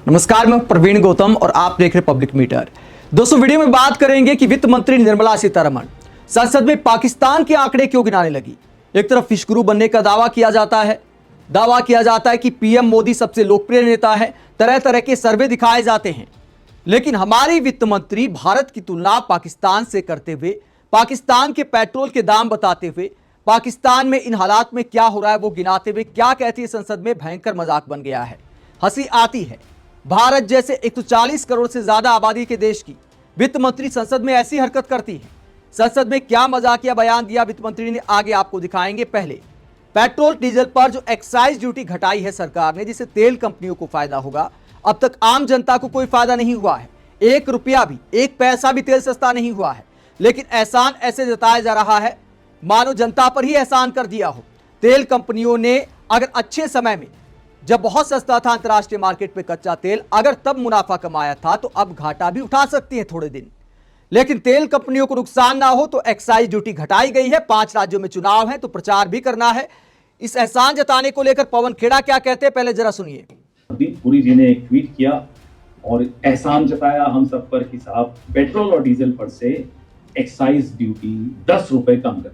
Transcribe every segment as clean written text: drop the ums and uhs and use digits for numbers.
नमस्कार, मैं प्रवीण गौतम और आप देख रहे पब्लिक मीटर। दोस्तों, वीडियो में बात करेंगे कि वित्त मंत्री निर्मला सीतारमण संसद में पाकिस्तान के आंकड़े क्यों गिनाने लगी। एक तरफ फिश गुरु बनने का दावा किया जाता है कि पीएम मोदी सबसे लोकप्रिय नेता है, तरह तरह के सर्वे दिखाए जाते हैं, लेकिन हमारी वित्त मंत्री भारत की तुलना पाकिस्तान से करते हुए, पाकिस्तान के पेट्रोल के दाम बताते हुए, पाकिस्तान में इन हालात में क्या हो रहा है वो गिनाते हुए क्या कहती है, संसद में भयंकर मजाक बन गया है। हंसी आती है। भारत जैसे 140 करोड़ से ज्यादा आबादी के देश की वित्त मंत्री संसद में ऐसी हरकत करती है। संसद में क्या मजाकिया बयान दिया वित्त मंत्री ने, आगे आपको दिखाएंगे। पहले, पेट्रोल डीजल पर जो एक्साइज ड्यूटी घटाई है सरकार ने, जिससे तेल कंपनियों को फायदा होगा, अब तक आम जनता को कोई फायदा नहीं हुआ है। 1 रुपया भी, 1 पैसा भी तेल सस्ता नहीं हुआ है, लेकिन एहसान ऐसे जताया जा रहा है मानो जनता पर ही एहसान कर दिया हो। तेल कंपनियों ने अगर अच्छे समय में, जब बहुत सस्ता था अंतर्राष्ट्रीय मार्केट पे कच्चा तेल, अगर तब मुनाफा कमाया था तो अब घाटा भी उठा सकती है थोड़े दिन। लेकिन तेल कंपनियों को नुकसान ना हो तो एक्साइज ड्यूटी घटाई गई है। 5 राज्यों में चुनाव है तो प्रचार भी करना है। इस एहसान जताने को लेकर पवन खेड़ा क्या कहते हैं, पहले जरा सुनिए। हरदीप पुरी जी ने एक ट्वीट किया और एहसान जताया हम सब पर कि साहब पेट्रोल और डीजल पर से एक्साइज ड्यूटी 10 रुपए कम कर।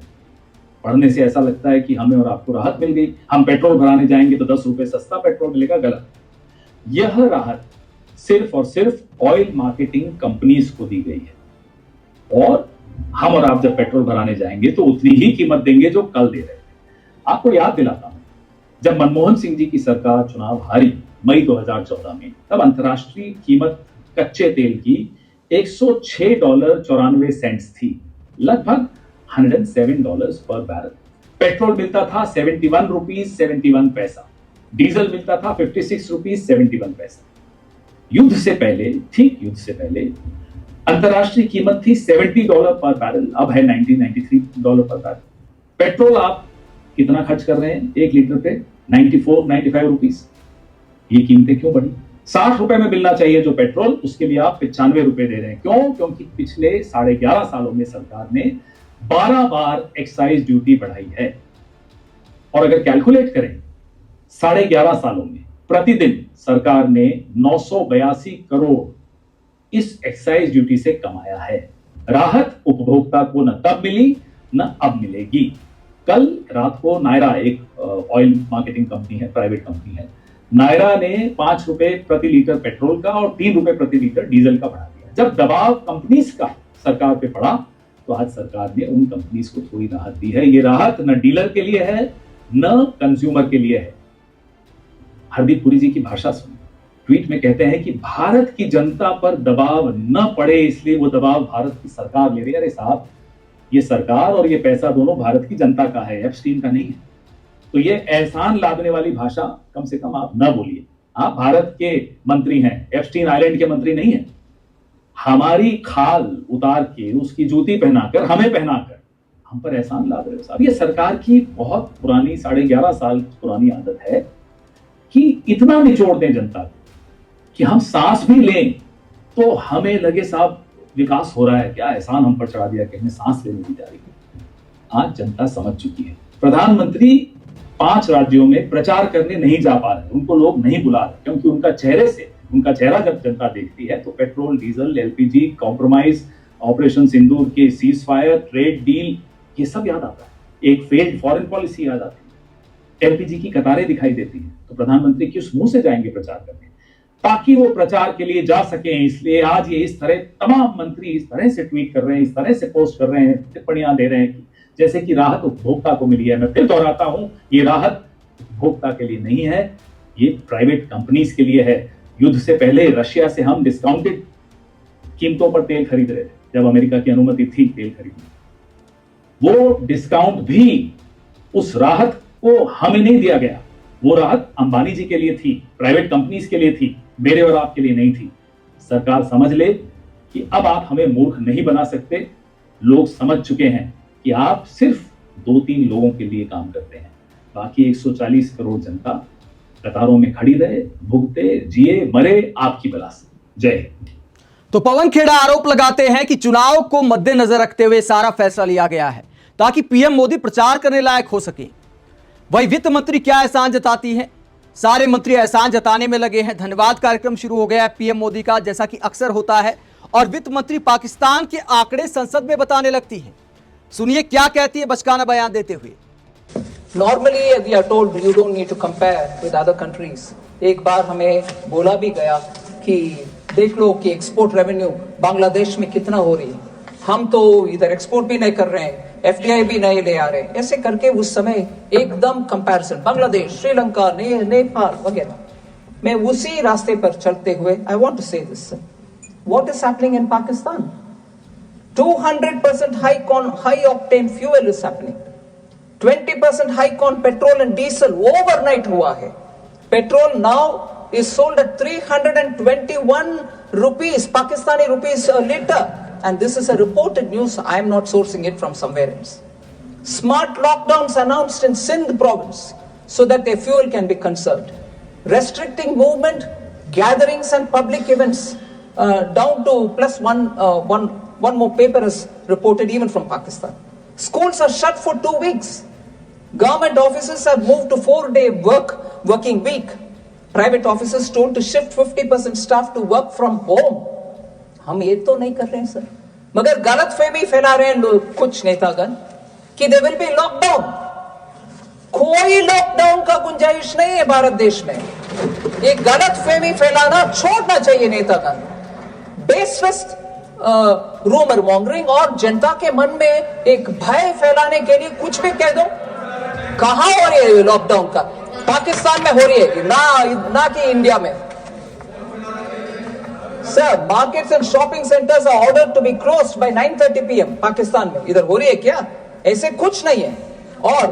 पढ़ने से ऐसा लगता है कि हमें और आपको राहत मिल गई, हम पेट्रोल भराने जाएंगे तो 10 रुपए सस्ता पेट्रोल मिलेगा। गलत। यह राहत सिर्फ और सिर्फ ऑयल मार्केटिंग कंपनीज को दी गई है और हम और आप जब पेट्रोल भराने जाएंगे तो उतनी ही कीमत देंगे जो कल दे रहे थे। आपको याद दिलाता हूं, जब मनमोहन सिंह जी की सरकार चुनाव हारी मई 2014 में, तब अंतरराष्ट्रीय कीमत कच्चे तेल की $106.94 थी, लगभग $107 पर बैरल। पेट्रोल मिलता था 71 रुपीज 71 पैसा, डीजल मिलता था 56 रुपीज 71 पैसा। युद्ध से पहले, ठीक युद्ध से पहले, अंतरराष्ट्रीय कीमत थी $70 पर बैरल, अब है $93 पर बैरल। पेट्रोल आप कितना खर्च कर रहे हैं 1 लीटर पे? 95 रुपीज। ये कीमतें क्यों बढ़ी? 60 रुपए में मिलना चाहिए जो पेट्रोल, उसके लिए आप 95 रुपए दे रहे हैं। क्यों? क्योंकि पिछले 11.5 सालों में सरकार ने 12 बार एक्साइज ड्यूटी बढ़ाई है। और अगर कैलकुलेट करें 11.5 सालों में प्रतिदिन सरकार ने 982 करोड़ इस एक्साइज ड्यूटी से कमाया है। राहत उपभोक्ता को न तब मिली न अब मिलेगी। कल रात को नायरा, एक ऑयल मार्केटिंग कंपनी है, प्राइवेट कंपनी है, नायरा ने 5 रुपए प्रति लीटर पेट्रोल का और 3 रुपए प्रति लीटर डीजल का बढ़ा दिया। जब दबाव कंपनीज का सरकार पे पड़ा तो आज सरकार ने उन कंपनीज को थोड़ी राहत दी है। ये राहत न डीलर के लिए है न कंज्यूमर के लिए है। हरदीप पुरी जी की भाषा सुनिए। ट्वीट में कहते हैं कि भारत की जनता पर दबाव न पड़े इसलिए वो दबाव भारत की सरकार ले रही है। अरे साहब, ये सरकार और ये पैसा दोनों भारत की जनता का है, एप्स्टीन का नहीं है। तो ये एहसान लादने वाली भाषा कम से कम आप न बोलिए। आप भारत के मंत्री हैं, एप्स्टीन आइलैंड के मंत्री नहीं है। हमारी खाल उतार के, उसकी जूती पहनाकर, हमें पहनाकर हम पर एहसान लाद रहे हो साहब। ये सरकार की बहुत पुरानी, 11.5 साल पुरानी आदत है कि इतना निचोड़ दें जनता को कि हम सांस भी लें तो हमें लगे साहब विकास हो रहा है, क्या एहसान हम पर चढ़ा दिया कि हमें सांस लेने की जा रही है। आज जनता समझ चुकी है। प्रधानमंत्री 5 राज्यों में प्रचार करने नहीं जा पा रहे, उनको लोग नहीं बुला रहे, क्योंकि उनका चेहरा जब जनता देखती है तो petrol, diesel, LPG, compromise, operation Sindoor के सीज फायर, ट्रेड डील, ये सब याद आता है। एक फेल्ड फॉरेन पॉलिसी याद आती है, एलपीजी की कतारें दिखाई देती हैं। तो प्रधानमंत्री किस मुंह से जाएंगे प्रचार करने? ताकि वो प्रचार के लिए जा सके, इसलिए आज ये इस तरह तमाम मंत्री इस तरह से ट्वीट कर रहे हैं, इस तरह से पोस्ट कर रहे हैं, टिप्पणियां दे रहे हैं जैसे कि राहत उपभोक्ता को मिली है। मैं फिर दोहराता हूं, ये राहत उपभोक्ता के लिए नहीं है, ये प्राइवेट कंपनीज के लिए है। युद्ध से पहले रशिया से हम डिस्काउंटेड कीमतों पर तेल खरीद रहे थे, जब अमेरिका की अनुमति थी तेल खरीदने। वो डिस्काउंट भी, उस राहत को हमें नहीं दिया गया। वो राहत अंबानी जी के लिए थी, प्राइवेट कंपनीज के लिए थी, मेरे और आपके लिए नहीं थी। सरकार समझ ले कि अब आप हमें मूर्ख नहीं बना सकते। लोग समझ चुके हैं कि आप सिर्फ 2-3 लोगों के लिए काम करते हैं, बाकी 140 करोड़ जनता कतारों में खड़ी रहे, भुगते, जिए, मरे आपकी बला से। जय हिंद। तो पवन खेड़ा आरोप लगाते हैं कि चुनाव को मद्देनजर रखते हुए सारा फैसला लिया गया है ताकि पीएम मोदी प्रचार करने लायक हो सके। वही वित्त मंत्री क्या एहसान जताती है, सारे मंत्री एहसान जताने में लगे हैं। धन्यवाद कार्यक्रम शुरू हो गया है पीएम मोदी का, जैसा कि अक्सर होता है, और वित्त मंत्री पाकिस्तान के आंकड़े संसद में बताने लगती हैं। सुनिए क्या कहती है बचकाना बयान देते हुए। Normally we are told you don't need to compare with other countries. एक बार हमें बोला भी गया कि देख लो कि एक्सपोर्ट रेवेन्यू बांग्लादेश में कितना हो रही है, हम तो इधर एक्सपोर्ट भी नहीं कर रहे हैं, एफडीआई भी नहीं ले आ रहे, ऐसे करके उस समय एकदम कंपैरिजन बांग्लादेश, श्रीलंका, नेपाल वगैरह। मैं उसी रास्ते पर चलते हुए आई वांट टू से this, what is happening in Pakistan? 200% hike on high octane fuel is happening. 20% hike on petrol and diesel overnight हुआ है। Petrol now is sold at 321 rupees, Pakistani rupees a liter. And this is a reported news. I am not sourcing it from somewhere else. Smart lockdowns announced in Sindh province so that their fuel can be conserved. Restricting movement, gatherings and public events down to one more paper is reported even from Pakistan. Schools are shut for 2 weeks. Government offices have moved to 4-day working week. Private offices told to shift 50% staff to work from home. हम ये तो नहीं कर रहे हैं sir, मगर गलत फहमी फैला रहे हैं लोग, कुछ नेतागण, कि देयर विल बी लॉकडाउन। कोई लॉकडाउन का गुंजाइश नहीं है भारत देश में। ये गलत फहमी फैलाना छोड़ना चाहिए नेतागण। बेस्ड रूमर मॉन्गरिंग और जनता के मन में एक भय फैलाने के लिए कुछ भी कह दो। कहां हो रही है लॉकडाउन का? पाकिस्तान में हो रही है ना कि इंडिया में। Sir, markets and shopping centres are ordered to be closed by 9:30 PM Pakistan में। इधर हो रही है क्या? ऐसे कुछ नहीं है। और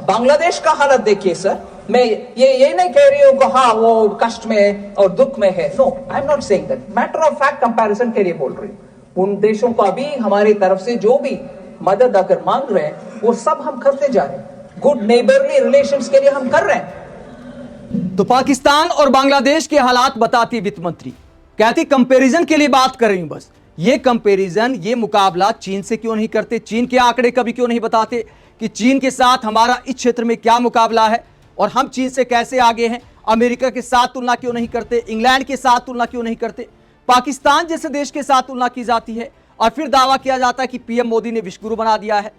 बांग्लादेश का हालत देखिए सर, मैं ये नहीं कह रही हूं कि हाँ वो कष्ट में और दुख में है, no, I am not saying that. Matter of fact comparison के लिए बोल रही हूं। उन देशों को अभी हमारी तरफ से जो भी मदद अगर मांग रहे हैं वो सब हम करते जा रहे हैं। गुड नेबरली रिलेशंस के लिए हम कर रहे हैं। तो पाकिस्तान और बांग्लादेश के हालात बताती वित्त मंत्री, कहती कंपैरिजन के लिए बात कर रही हूं बस। ये कंपैरिजन, ये मुकाबला चीन से क्यों नहीं करते? चीन के आंकड़े कभी क्यों नहीं बताते कि चीन के साथ हमारा इस क्षेत्र में क्या मुकाबला है और हम चीन से कैसे आगे हैं? अमेरिका के साथ तुलना क्यों नहीं करते? इंग्लैंड के साथ तुलना क्यों नहीं करते? पाकिस्तान जैसे देश के साथ तुलना की जाती है और फिर दावा किया जाता है कि पीएम मोदी ने विश्वगुरु बना दिया है।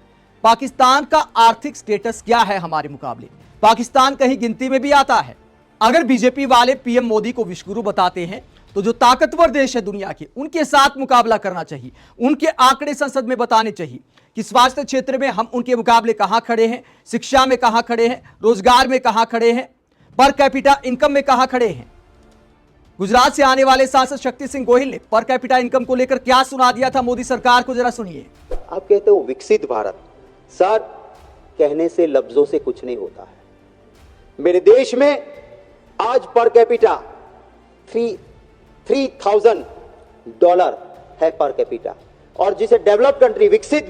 पाकिस्तान का आर्थिक स्टेटस क्या है हमारे मुकाबले? पाकिस्तान कहीं गिनती में भी आता है? अगर बीजेपी वाले पीएम मोदी को विश्वगुरु बताते हैं तो जो ताकतवर देश है दुनिया के, उनके साथ मुकाबला करना चाहिए। उनके आंकड़े संसद में बताने चाहिए कि स्वास्थ्य क्षेत्र में हम उनके मुकाबले कहां खड़े हैं, शिक्षा में कहां खड़े हैं, रोजगार में कहां खड़े हैं, पर कैपिटा इनकम में कहां खड़े हैं। गुजरात से आने वाले सांसद शक्ति सिंह गोहिल ने पर कैपिटा इनकम को लेकर क्या सुना दिया था मोदी सरकार को, जरा सुनिए। आप कहते हो विकसित भारत, सर कहने से लफ्जों से कुछ नहीं होता है। मेरे देश में आज पर कैपिटा $3,000 है पर कैपिटा, और जिसे डेवलप्ड कंट्री विकसित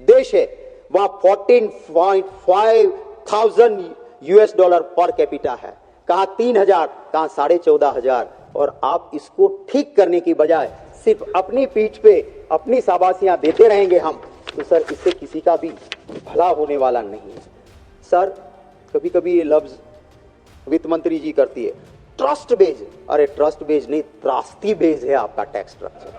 देश है वहां $14,500 पर कैपिटा है। कहां 3,000, कहां 14,500। और आप इसको ठीक करने की बजाय सिर्फ अपनी पीठ पे अपनी शाबाशियां देते रहेंगे हम, तो सर इससे किसी का भी भला होने वाला नहीं है। सर कभी कभी ये लफ्ज वित्त मंत्री जी करती है ट्रस्ट बेज। अरे ट्रस्ट बेज नहीं, त्रास्ती बेज है आपका टैक्स स्ट्रक्चर।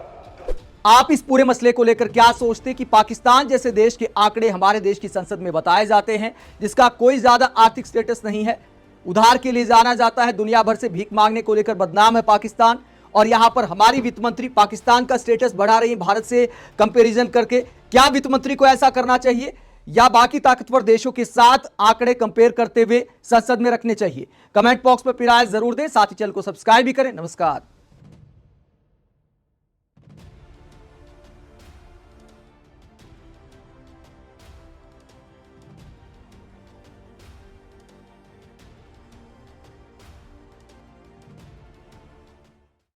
आप इस पूरे मसले को लेकर क्या सोचते कि पाकिस्तान जैसे देश के आंकड़े हमारे देश की संसद में बताए जाते हैं, जिसका कोई ज्यादा आर्थिक स्टेटस नहीं है, उधार के लिए जाना जाता है, दुनिया भर से भीख मांगने को लेकर बदनाम है पाकिस्तान, और यहां पर हमारी वित्त मंत्री पाकिस्तान का स्टेटस बढ़ा रही है भारत से कंपैरिजन करके। क्या वित्त मंत्री को ऐसा करना चाहिए या बाकी ताकतवर देशों के साथ आंकड़े कंपेयर करते हुए संसद में रखने चाहिए? कमेंट बॉक्स पर राय जरूर दें, साथ ही चैनल को सब्सक्राइब भी करें। नमस्कार।